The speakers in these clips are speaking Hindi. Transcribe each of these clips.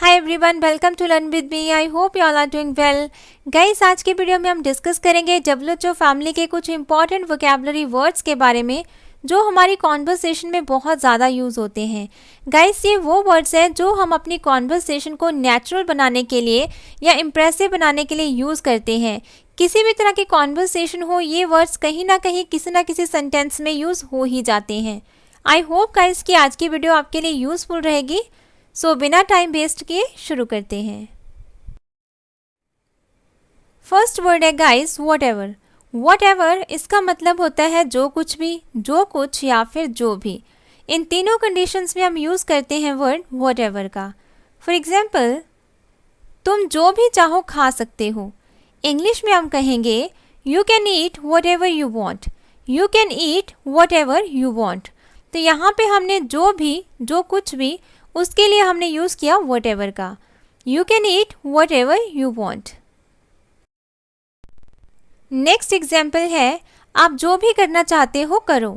Hi everyone, welcome to learn with me. I hope you all are doing well. Guys, आज की वीडियो में हम डिस्कस करेंगे डब्ल्यूएचओ फैमिली के कुछ इंपॉर्टेंट वोकैबुलरी वर्ड्स के बारे में जो हमारी कॉन्वर्सेशन में बहुत ज़्यादा यूज़ होते हैं। गाइस, ये वो वर्ड्स हैं जो हम अपनी कॉन्वर्सेशन को नेचुरल बनाने के लिए या इम्प्रेसिव बनाने के लिए यूज़ करते हैं। किसी भी तरह की कॉन्वर्सेशन हो, ये वर्ड्स कहीं ना किसी सेंटेंस में यूज़ हो ही जाते हैं। आई होप गाइस कि आज की वीडियो आपके लिए यूज़फुल रहेगी। सो बिना टाइम वेस्ट किए शुरू करते हैं। फर्स्ट वर्ड है guys what ever. What ever इसका मतलब होता है जो कुछ भी, जो कुछ या फिर जो भी। इन तीनों कंडीशंस में हम यूज़ करते हैं वर्ड वॉट एवर का। फॉर एग्जाम्पल, तुम जो भी चाहो खा सकते हो। इंग्लिश में हम कहेंगे you can eat whatever you want. You can eat whatever you want. तो यहाँ पे हमने जो भी, जो कुछ भी, उसके लिए हमने यूज़ किया वॉट एवर का। You can eat whatever you want. Next example है आप जो भी करना चाहते हो करो।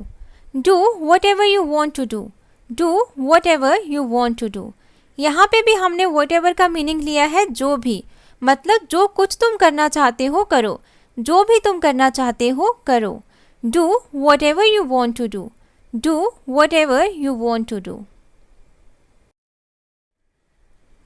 Do whatever you want to do. Do whatever you want to do. यहाँ पे भी हमने वॉट एवर का मीनिंग लिया है जो भी, मतलब जो कुछ तुम करना चाहते हो करो। जो भी तुम करना चाहते हो करो। Do whatever you want to do. Do whatever you want to do.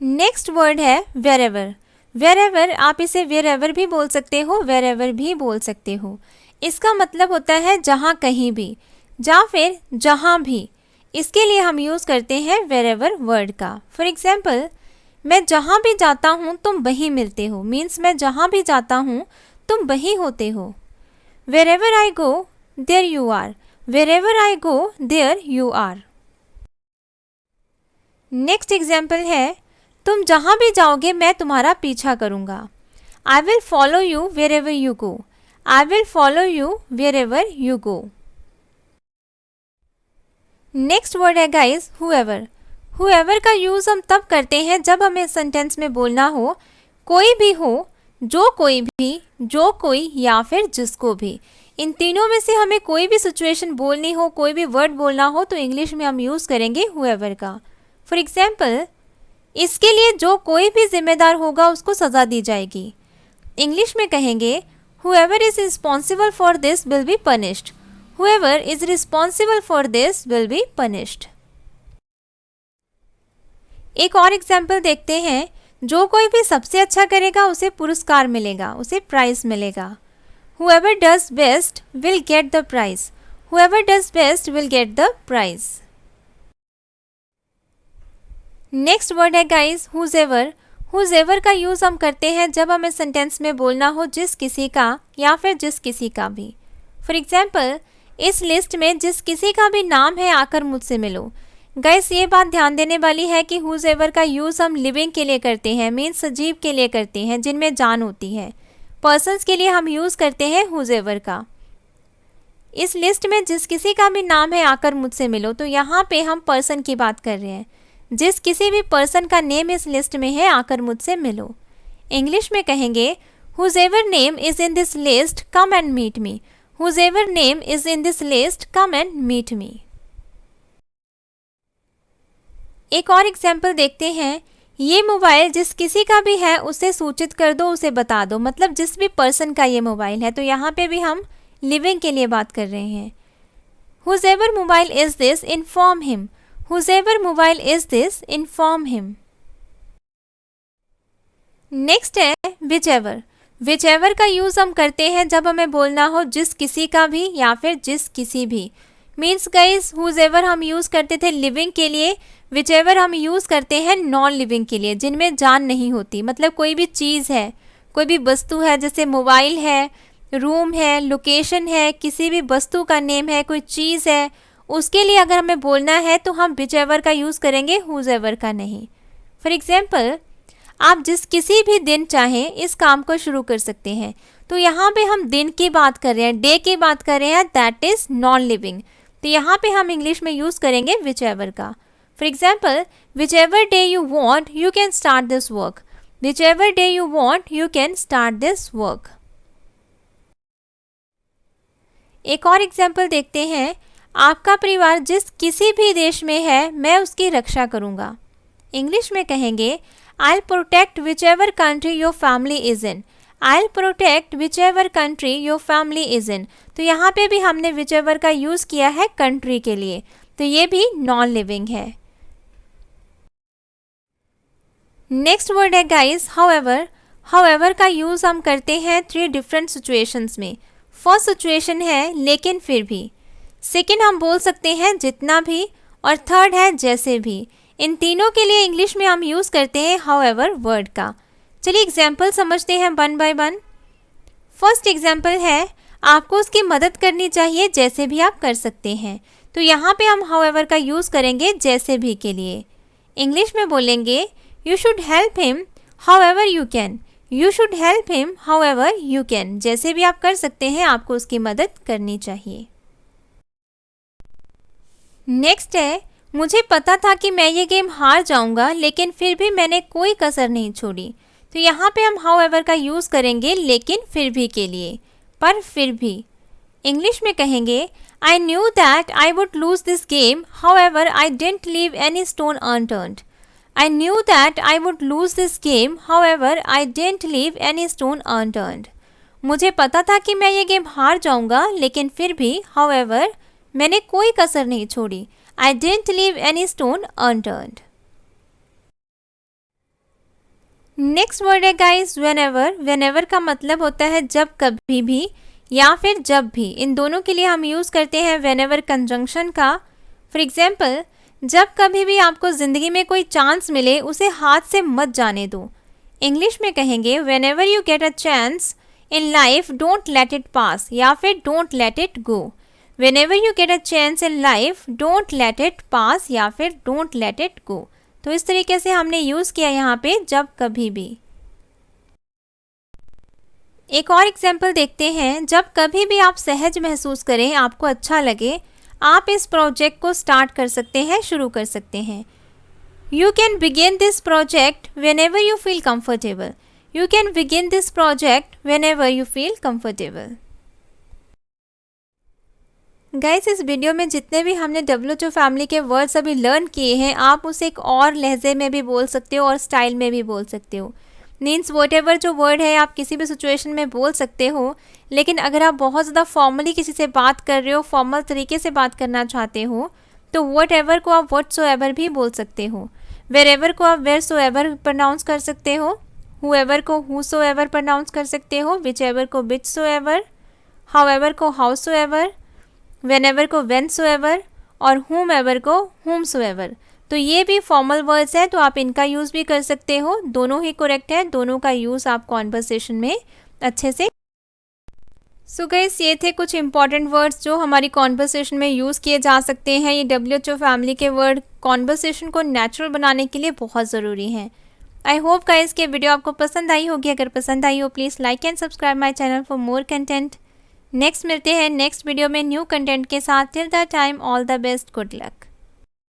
Next word है वेरेवर। वेरेवर, आप इसे वेरेवर भी बोल सकते हो, वेरेवर भी बोल सकते हो। इसका मतलब होता है जहाँ कहीं भी या फिर जहाँ भी। इसके लिए हम यूज़ करते हैं वेरेवर वर्ड का। फॉर एग्जाम्पल, मैं जहाँ भी जाता हूँ तुम वहीं मिलते हो। मीन्स मैं जहाँ भी जाता हूँ तुम वहीं होते हो। Wherever I go there you are. Wherever I go there you are. Next example है तुम जहाँ भी जाओगे मैं तुम्हारा पीछा करूँगा। I will follow you wherever you go. I will follow you wherever you go. Next word है गाइज हुएवर। हुएवर का यूज़ हम तब करते हैं जब हमें सेंटेंस में बोलना हो कोई भी हो, जो कोई भी, जो कोई या फिर जिसको भी। इन तीनों में से हमें कोई भी सिचुएशन बोलनी हो, कोई भी वर्ड बोलना हो तो इंग्लिश में हम यूज़ करेंगे हुएवर का। फॉर एग्जाम्पल, इसके लिए जो कोई भी जिम्मेदार होगा उसको सज़ा दी जाएगी। इंग्लिश में कहेंगे whoever is responsible for this will be punished. Whoever is responsible for this will be punished. एक और एग्जाम्पल देखते हैं। जो कोई भी सबसे अच्छा करेगा उसे पुरस्कार मिलेगा, उसे प्राइज मिलेगा। Whoever does best will get the prize. Whoever does best will get the prize. Next word है guys whoever. Whoever का यूज़ हम करते हैं जब हमें सेंटेंस में बोलना हो जिस किसी का या फिर जिस किसी का भी। फॉर एग्जाम्पल, इस लिस्ट में जिस किसी का भी नाम है आकर मुझसे मिलो। गाइस, ये बात ध्यान देने वाली है कि हुज एवर का यूज़ हम लिविंग के लिए करते हैं, मीन्स सजीव के लिए करते हैं जिनमें जान होती है। पर्सन्स के लिए हम यूज़ करते हैं हुज एवर का। इस लिस्ट में जिस किसी का भी नाम है आकर मुझसे मिलो, तो यहाँ पे हम पर्सन की बात कर रहे हैं। जिस किसी भी पर्सन का नेम इस लिस्ट में है आकर मुझसे मिलो। इंग्लिश में कहेंगे whosever name is in this list come and meet me. Whosever name is in this list come and meet me. एक और एग्जाम्पल देखते हैं। ये मोबाइल जिस किसी का भी है उसे सूचित कर दो, उसे बता दो। मतलब जिस भी पर्सन का ये मोबाइल है, तो यहाँ पे भी हम लिविंग के लिए बात कर रहे हैं। Whosever mobile is this inform him. Whosever mobile is this, inform him. Next है whichever. whichever का यूज़ हम करते हैं जब हमें बोलना हो जिस किसी का भी या फिर जिस किसी भी। मीन्स गाइस, whosever हम यूज़ करते थे लिविंग के लिए, whichever हम यूज़ करते हैं नॉन लिविंग के लिए जिनमें जान नहीं होती। मतलब कोई भी चीज़ है, कोई भी वस्तु है, जैसे मोबाइल है, रूम है, लोकेशन है, किसी भी वस्तु का नेम है, कोई चीज़ है, उसके लिए अगर हमें बोलना है तो हम whichever का यूज़ करेंगे, whosever का नहीं। फॉर एग्जाम्पल, आप जिस किसी भी दिन चाहें इस काम को शुरू कर सकते हैं। तो यहाँ पे हम दिन की बात कर रहे हैं, डे की बात कर रहे हैं, दैट इज़ नॉन लिविंग। तो यहाँ पे हम इंग्लिश में यूज़ करेंगे whichever का। For example, whichever day you want you can start this work. whichever day you want you can start this work. एक और एग्जाम्पल देखते हैं। आपका परिवार जिस किसी भी देश में है मैं उसकी रक्षा करूँगा। इंग्लिश में कहेंगे I'll protect whichever country your family is in. I'll protect whichever country your family is in. तो यहाँ पे भी हमने whichever का यूज़ किया है country के लिए, तो ये भी नॉन लिविंग है। नेक्स्ट वर्ड है गाइस however. however का यूज़ हम करते हैं 3 डिफरेंट सिचुएशंस में। फर्स्ट सिचुएशन है लेकिन फिर भी, सेकेंड हम बोल सकते हैं जितना भी, और थर्ड है जैसे भी। इन तीनों के लिए इंग्लिश में हम यूज़ करते हैं however वर्ड का। चलिए एग्जाम्पल समझते हैं one by one. First example है आपको उसकी मदद करनी चाहिए जैसे भी आप कर सकते हैं, तो यहाँ पे हम however का यूज़ करेंगे जैसे भी के लिए। इंग्लिश में बोलेंगे you should help him however you can. You should help him however you can. जैसे भी आप कर सकते हैं आपको उसकी मदद करनी चाहिए। नेक्स्ट है मुझे पता था कि मैं ये गेम हार जाऊंगा लेकिन फिर भी मैंने कोई कसर नहीं छोड़ी, तो यहाँ पे हम however का यूज़ करेंगे लेकिन फिर भी के लिए, पर फिर भी। इंग्लिश में कहेंगे I knew that I would lose this game, however I didn't leave any stone unturned. I knew that I would lose this game, however I didn't leave any stone unturned. मुझे पता था कि मैं ये गेम हार जाऊंगा लेकिन फिर भी however मैंने कोई कसर नहीं छोड़ी। I didn't leave any stone unturned. Next word है गाइस whenever. whenever का मतलब होता है जब कभी भी या फिर जब भी। इन दोनों के लिए हम यूज़ करते हैं whenever कंजंक्शन का। फॉर एग्जाम्पल, जब कभी भी आपको ज़िंदगी में कोई चांस मिले उसे हाथ से मत जाने दो। इंग्लिश में कहेंगे whenever you get a chance in life don't let it pass, या फिर don't let it go. whenever you get a chance in life don't let it pass, या फिर don't let it go. तो इस तरीके से हमने यूज़ किया यहाँ पे जब कभी भी। एक और एग्जाम्पल देखते हैं। जब कभी भी आप सहज महसूस करें, आपको अच्छा लगे, आप इस प्रोजेक्ट को स्टार्ट कर सकते हैं, शुरू कर सकते हैं। You can begin this project when ever you feel comfortable. You can begin this project when ever you feel comfortable. Guys, इस वीडियो में जितने भी हमने WHO फैमिली के वर्ड्स अभी लर्न किए हैं, आप उसे एक और लहजे में भी बोल सकते हो और स्टाइल में भी बोल सकते हो। मीन्स वॉटेवर जो वर्ड है आप किसी भी सिचुएशन में बोल सकते हो, लेकिन अगर आप बहुत ज़्यादा फॉर्मली किसी से बात कर रहे हो, फॉर्मल तरीके से बात करना चाहते हो, तो वॉटेवर को आप व्हाटसोएवर भी बोल सकते हो। वेरेवर को आप वेयरसोएवर प्रोनाउंस कर सकते हो, हुएवर को हुसोएवर प्रोनाउंस कर सकते हो, विचएवर को विचसोएवर, हाउएवर को हाउसोएवर, व्हेनेवर को व्हेनसोएवर और हुमएवर को हुमसोएवर। तो ये भी फॉर्मल वर्ड्स हैं, तो आप इनका यूज़ भी कर सकते हो। दोनों ही करेक्ट है, दोनों का यूज़ आप कॉन्वर्सेशन में अच्छे से। सो गाइस, ये थे कुछ इंपॉर्टेंट वर्ड्स जो हमारी कॉन्वर्सेशन में यूज़ किए जा सकते हैं। ये WHO फैमिली के वर्ड कॉन्वर्सेशन को नेचुरल बनाने के लिए बहुत ज़रूरी हैं। आई होप गाइस कि वीडियो आपको पसंद आई होगी। अगर पसंद आई हो please like and subscribe my channel for more content. Next मिलते हैं नेक्स्ट वीडियो में न्यू कंटेंट के साथ। Till that time all the best, good luck.